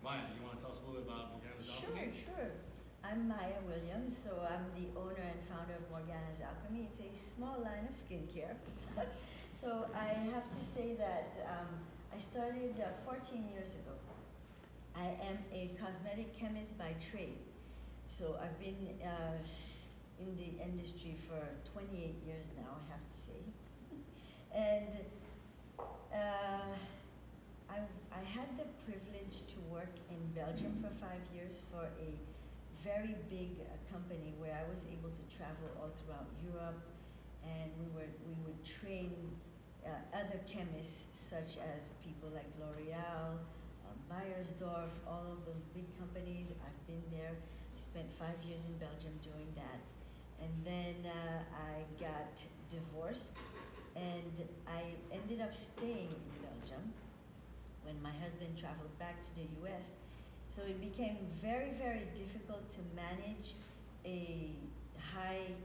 Maya, you want to tell us a little bit about Morgana's Sure, Alchemy? sure. I'm Maya Williams, so I'm the owner and founder of Morgana's Alchemy. It's a small line of skincare. So I have to say that I started 14 years ago. I am a cosmetic chemist by trade. So I've been in the industry for 28 years now, I have to say. And I had the privilege to work in Belgium for 5 years for a very big company where I was able to travel all throughout Europe, and we would train other chemists such as people like L'Oreal, Beiersdorf, all of those big companies. I've been there. I spent 5 years in Belgium doing that. And then I got divorced, and I ended up staying in Belgium when my husband traveled back to the US. So it became very, very difficult to manage a high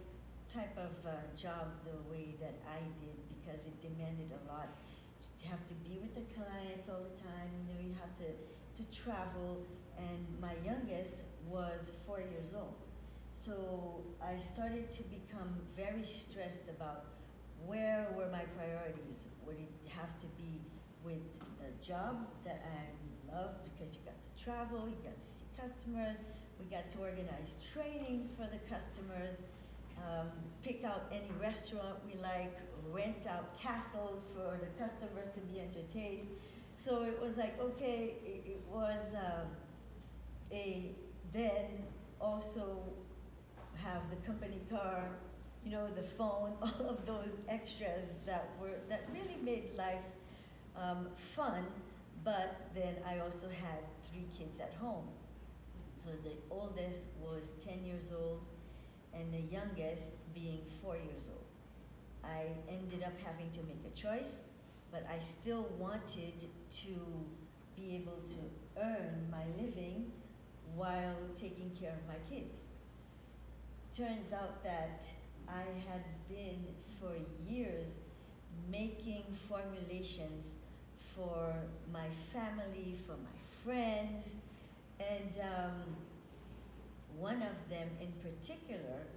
type of job the way that I did, because it demanded a lot. You have to be with the clients all the time, you have to travel, and my youngest was 4 years old. So I started to become very stressed about where were my priorities. Would it have to be with a job that I love, because you got to travel, you got to see customers, we got to organize trainings for the customers, pick out any restaurant we like, rent out castles for the customers to be entertained. So it was like, okay, it was then also have the company car, the phone, all of those extras that really made life fun. But then I also had 3 kids at home. So the oldest was 10 years old, and the youngest being 4 years old. I ended up having to make a choice, but I still wanted to be able to earn my living while taking care of my kids. Turns out that I had been for years making formulations for my family, for my friends, and one of them in particular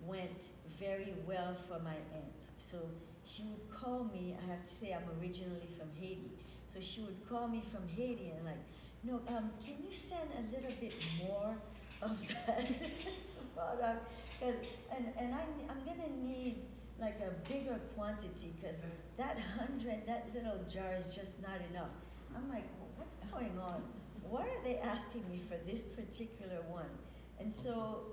went very well for my aunt. So she would call me. I have to say I'm originally from Haiti. So she would call me from Haiti and like, no, can you send a little bit more of that product? And I'm gonna need like a bigger quantity, because that little jar is just not enough. I'm like, well, what's going on? Why are they asking me for this particular one? And so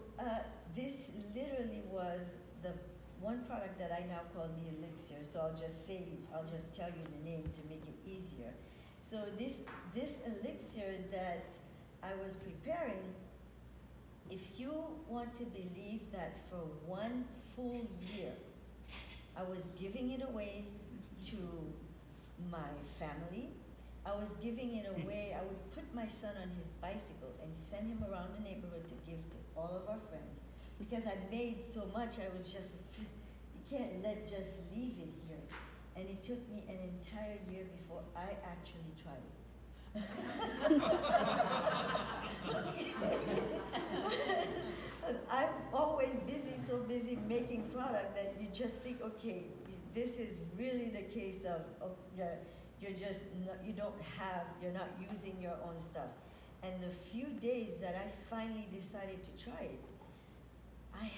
this literally was the one product that I now call the elixir. So I'll just tell you the name to make it easier. So this elixir that I was preparing, if you want to believe that for 1 full year, I was giving it away to my family. I was giving it away. I would put my son on his bicycle and send him around the neighborhood to give to all of our friends. Because I made so much, I was just, you can't just leave it here. And it took me an entire year before I actually tried it. I'm always so busy making product that you just think, okay, this is really the case of you're not using your own stuff. And the few days that I finally decided to try it, I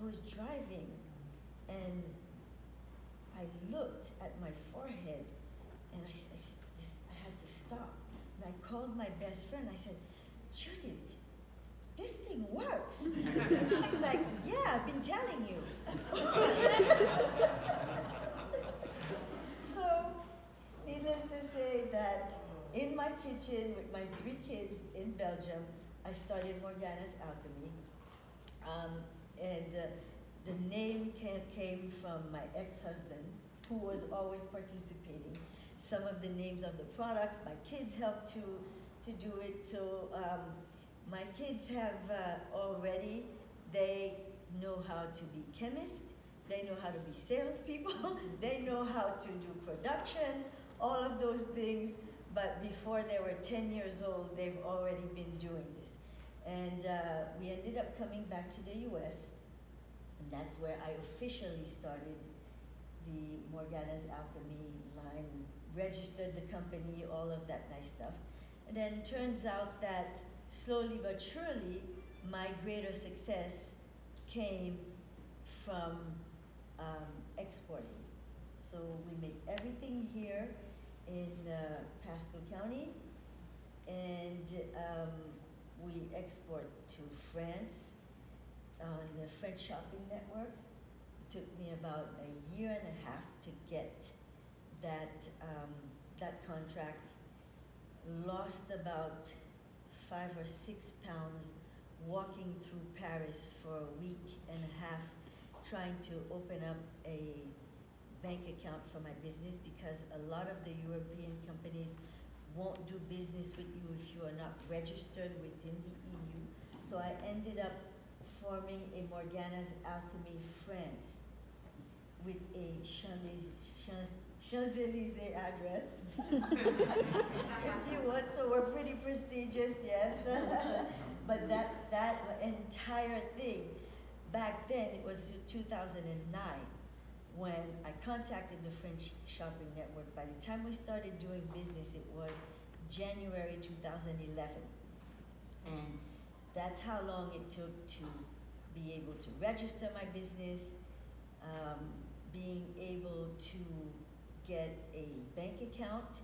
was driving, and I looked at my forehead, and I said, I had to stop. And I called my best friend. I said, Judith, this thing works. And she's like, yeah, I've been telling you. So, needless to say that in my kitchen with my 3 kids in Belgium, I started Morgana's Alchemy. The name came from my ex-husband, who was always participating. Some of the names of the products, my kids helped to do it. So my kids have already, they know how to be chemists, they know how to be salespeople, they know how to do production, all of those things, but before they were 10 years old, they've already been doing this. And we ended up coming back to the US, and that's where I officially started the Morgana's Alchemy line, registered the company, all of that nice stuff. And then turns out that slowly but surely, my greater success came from exporting. So we make everything here in Pasco County, and we export to France on the French Shopping Network. It took me about a year and a half to get that, that contract. Lost about 5 or 6 pounds walking through Paris for a week and a half trying to open up a bank account for my business, because a lot of the European companies won't do business with you if you are not registered within the EU. So I ended up forming a Morgana's Alchemy France with a Champs-Élysées address. If you want, so we're pretty prestigious, yes. But that entire thing, back then, it was 2009, when I contacted the French Shopping Network. By the time we started doing business, it was January 2011. And that's how long it took to be able to register my business, being able to get a bank account,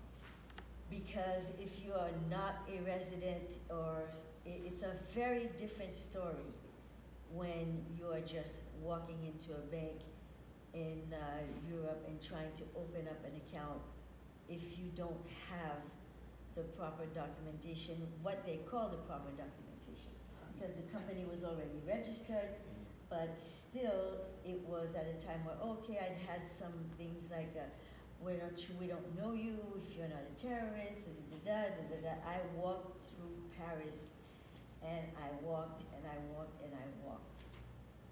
because if you are not a resident, or it's a very different story when you are just walking into a bank in Europe and trying to open up an account if you don't have the proper documentation, what they call the proper documentation, because the company was already registered, but still it was at a time where, okay, I'd had some things like, we don't know you, if you're not a terrorist, I walked through Paris, and I walked and I walked and I walked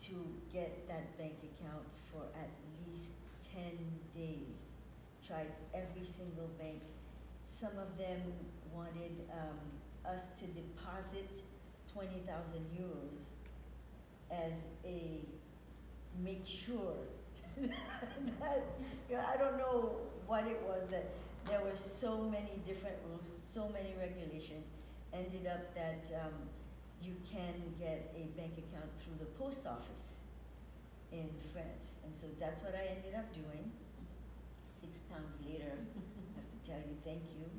to get that bank account for at least 10 days. Tried every single bank. Some of them wanted us to deposit 20,000 euros as a make sure that, I don't know what it was, that there were so many different rules, so many regulations. Ended up that you can get a bank account through the post office in France. And so that's what I ended up doing. 6 pounds later, I have to tell you thank you.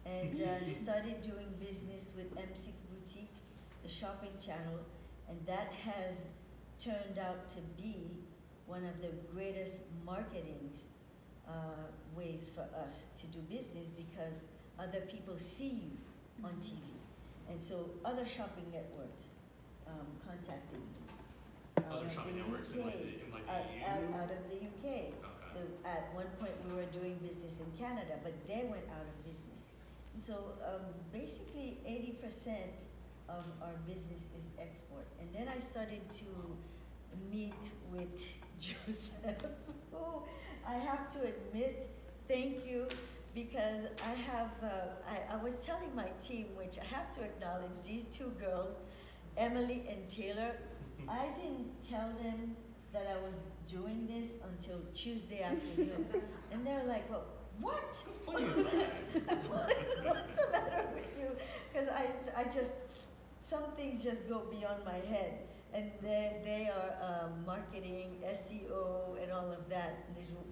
And started doing business with M6 Boutique, the shopping channel, and that has turned out to be one of the greatest marketing ways for us to do business, because other people see you on TV. And so other shopping networks contacted me. Other shopping networks in like the EU? Out of the UK. Okay. At one point we were doing business in Canada, but they went out of business. And so basically 80% of our business is export. And then I started to meet with Joseph, who I have to admit, thank you, because I have, I was telling my team, which I have to acknowledge, these two girls, Emily and Taylor, I didn't tell them that I was doing this until Tuesday afternoon. And they're like, well, what? What's the matter with you? Because I just, some things just go beyond my head. And they are marketing, SEO, and all of that.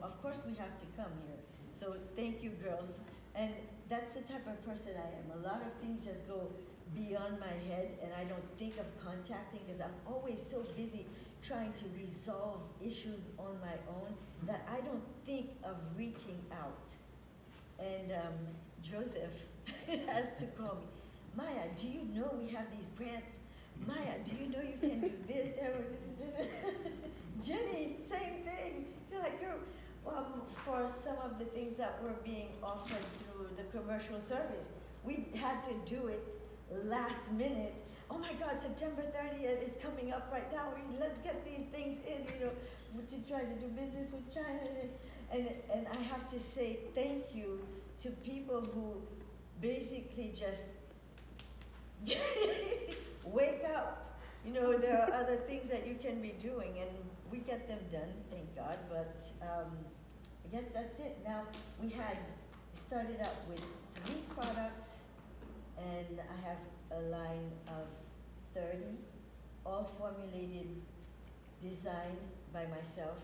Of course we have to come here. So thank you, girls. And that's the type of person I am. A lot of things just go beyond my head, and I don't think of contacting, because I'm always so busy trying to resolve issues on my own that I don't think of reaching out. And Joseph has to call me, Maya, do you know we have these grants? Maya, do you know you can do this? Jenny, same thing. You're like, for some of the things that were being offered through the commercial service, we had to do it last minute. Oh my God, September 30th is coming up right now. Let's get these things in, to try to do business with China. And I have to say thank you to people who basically just wake up. You know, there are other things that you can be doing, and we get them done, thank God. But I guess that's it. Now we started out with 3 products, and I have a line of 30, all formulated, designed by myself.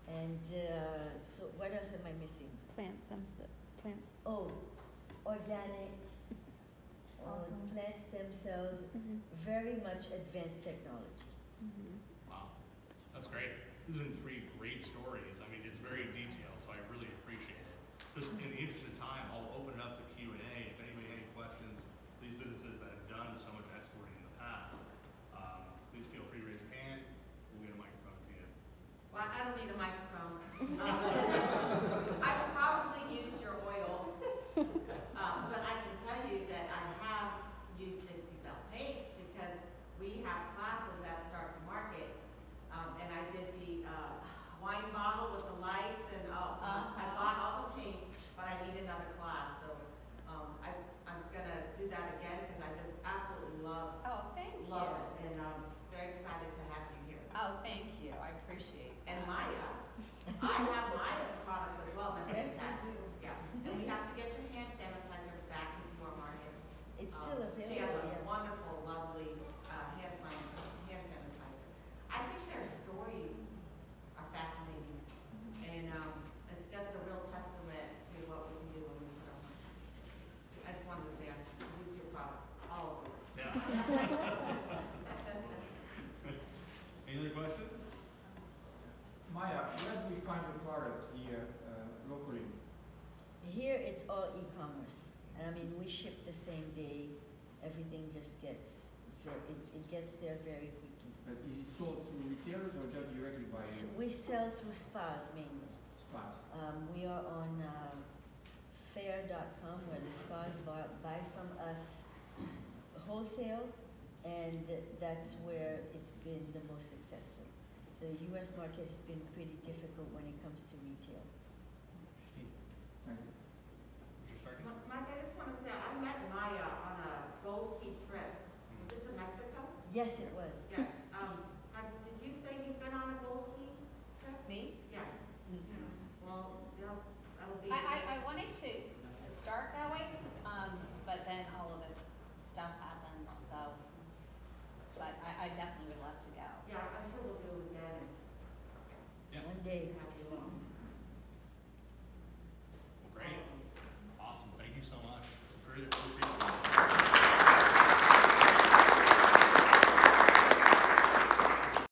And so, what else am I missing? Plants. Oh, organic. Awesome. Plant stem cells, very much advanced technology. Wow, that's great. These have been 3 great stories. I mean, it's very detailed, so I really appreciate it. Just in the interest of time, I'll open it up to Q&A. If anybody has any questions, these businesses that have done so much exporting in the past, please feel free to raise your hand. We'll get a microphone to you. Well, I don't need a microphone. I probably used your oil, but I can tell you that I have used Dixie Belle paints because we have classes that start to market, and I did the wine bottle with the lights, and I bought all the paints, but I need another class, so I'm gonna do that again because I just absolutely love Thank you. it, and I'm very excited to have you here. Oh, thank you. I appreciate And Maya, I have Maya's products as well, they're Yes, you fantastic. do. Yeah, and we have to get your hand sanitizer back into our market. It's still available. She has a Yeah. wonderful, lovely hand sanitizer. I think their stories are fascinating, and it's just a real testament to what we can do when we put our minds to it. I just wanted to say I use your products, all of them. Yeah. Absolutely. Any other questions? Maya, where do we find the product here locally? Here it's all e-commerce. I mean, we ship the same day. Everything just gets it gets there very quickly. But is it sold through retailers or just directly by We sell through spas mainly. spas? We are on fair.com where the spas buy from us wholesale, and that's where it's been the most successful. The U.S. market has been pretty difficult when it comes to retail. Thank you. Mr. Starkey? Mike, I just want to say, I met Maya on a Gold Key trip. Was it to Mexico? Yes, it was. Yes. Did you say you've been on a Gold Key trip? Me? Yes. Well, that'll be. I wanted to start going, but then all of this stuff happened, so. But I definitely would love to go. Yeah, I'm sure we'll do it again. Yeah. One day. Have you on.